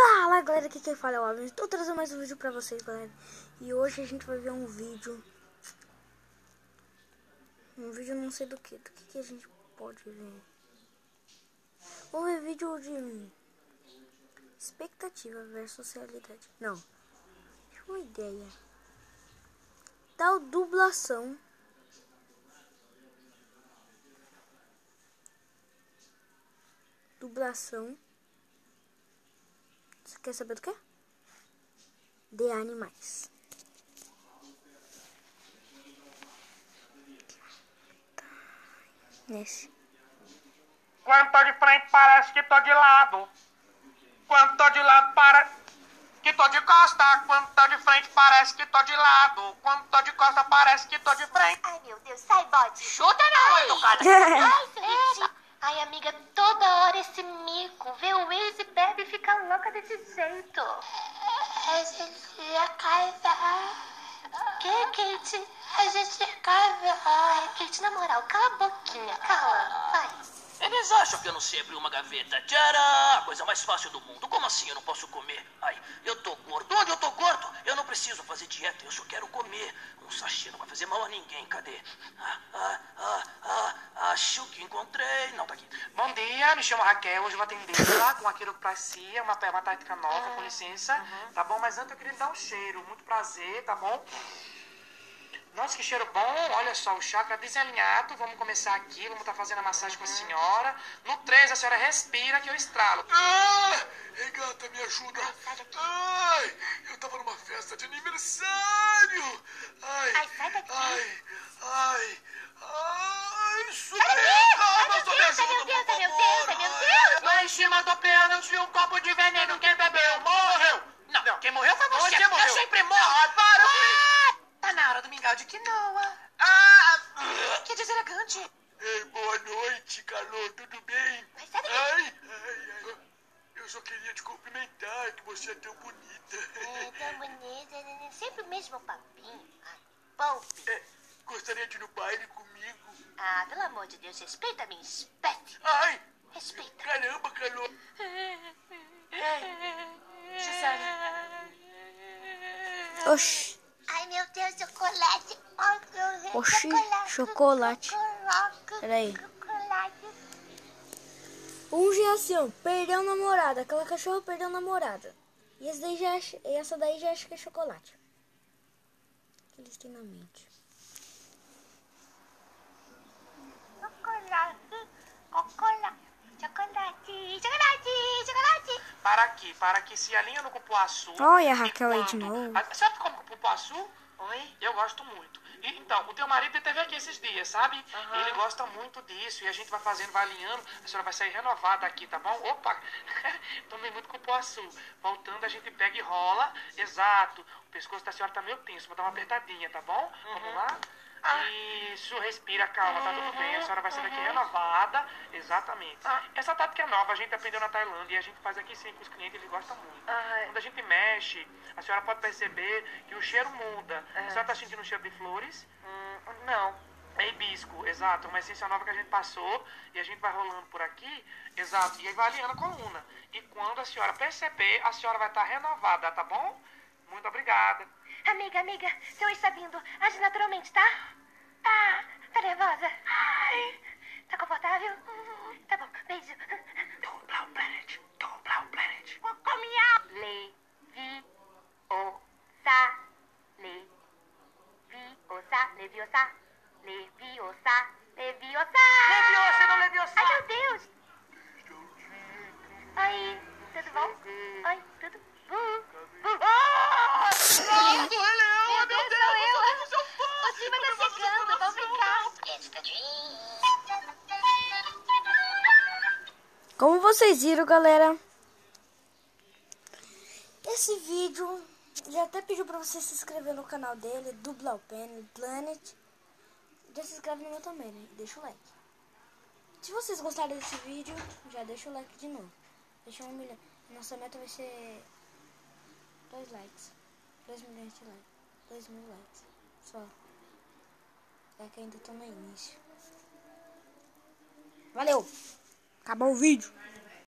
Fala galera, aqui quem fala é o Alvin. Estou trazendo mais um vídeo pra vocês, galera. E hoje a gente vai ver um vídeo. Não sei do que a gente pode ver. Vou ver vídeo de expectativa versus realidade. Não, tive uma ideia. Tal dublação. Você quer saber do que? De animais. Nesse. Quando tô de frente parece que tô de lado. Quando tô de lado parece que tô de costa. Quando tô de frente parece que tô de lado. Quando tô de costa parece que tô de frente. Ai, meu Deus, sai, bode. Chuta não, educada. Ai, Felipe. Ai, amiga, toda hora esse mico. Vê o Waze e bebe e fica louca desse jeito. A gente ia casar. Que, Kate? A gente ia casar. Ai, Kate, na moral, cala a boquinha. Cala, vai. Eles acham que eu não sei abrir uma gaveta. Tcharam! A coisa mais fácil do mundo. Como assim eu não posso comer? Ai, eu tô gordo. Onde eu tô gordo? Eu não preciso fazer dieta, eu só quero comer. Um sachê não vai fazer mal a ninguém. Cadê? Acho que encontrei. Não, tá aqui. Bom dia, me chamo Raquel. Hoje eu vou atendê-la com a quiropraxia, uma tática nova, com licença. Tá bom? Mas antes eu queria lhe dar um cheiro. Muito prazer, tá bom? Nossa, que cheiro bom. Olha só, o chakra desalinhado. Vamos começar aqui. Vamos estar fazendo a massagem com a senhora. No 3, a senhora respira que eu estralo. Ei, gata, me ajuda. Ai, eu tava numa festa de aniversário. Ai, sai daqui. Calma, só me ajuda, por favor. Lá em cima do piano eu tinha um copo de veneno. Quem bebeu morreu. Não, quem morreu foi você. Você morreu. Eu sempre morro. Para com isso. Tá na hora do mingau de quinoa. Que deselegante. Ei, boa noite, calor, tudo bem? Ai, sai daqui. Ai. Eu só queria te cumprimentar, que você é tão bonita. É tão bonita, né? Sempre o mesmo papinho. Ai, poupe. Gostaria de ir no baile comigo? Ah, pelo amor de Deus, respeita a minha espécie. Ai, Respeita. caramba, calor. Oxi. Ai, meu Deus, chocolate. Ai, meu Deus, Oxi, chocolate. Peraí. Chocolate. Um já é assim, ó, perdeu namorada. Aquela cachorra perdeu namorada. E essa daí já acha que é chocolate. O que eles têm na mente? Chocolate. Para aqui, se alinha no cupuaçu. Olha a Raquel aí de novo. Sabe como cupuaçu? Oi? Eu gosto muito. Então, o teu marido esteve aqui esses dias, sabe? Ele gosta muito disso e a gente vai fazendo, vai alinhando. A senhora vai sair renovada aqui, tá bom? Opa! Tomei muito cupuaçu. Voltando, a gente pega e rola. Exato. O pescoço da senhora tá meio tenso. Vou dar uma apertadinha, tá bom? Vamos lá? Isso, respira, calma, tá tudo bem. A senhora vai sair daqui renovada. Exatamente. Essa tática é nova, a gente aprendeu na Tailândia e a gente faz aqui sempre com os clientes, eles gostam muito. Quando a gente mexe, a senhora pode perceber que o cheiro muda. A senhora tá sentindo o cheiro de flores? Não. É hibisco, exato. Uma essência nova que a gente passou e a gente vai rolando por aqui. Exato. E aí vai alinhando a coluna. E quando a senhora perceber, a senhora vai estar renovada, tá bom? Muito obrigada. Amiga, seu ex está vindo. Age naturalmente, tá? Tá nervosa? Ai. Tá confortável? Tá bom, beijo. Doblar o planet. Doblar o planet. Leviosa. Leviosa, não leviosa. Ai, meu Deus. Oi, tudo bom? Oi, tudo bom? Meu Deus, sou eu. eu sou seu fã. O clima tá chegando, vamos brincar. Como vocês viram, galera, esse vídeo já até pediu pra você se inscrever no canal dele, do Blau Planet. Já se inscreve no meu também, né? Deixa o like. Se vocês gostaram desse vídeo, já deixa o like de novo. Deixa 1 milhão. Nossa meta vai ser 2 likes. 2 milhões de likes. 2.000 likes. Só. É que ainda tô no início. Valeu! Acabou o vídeo.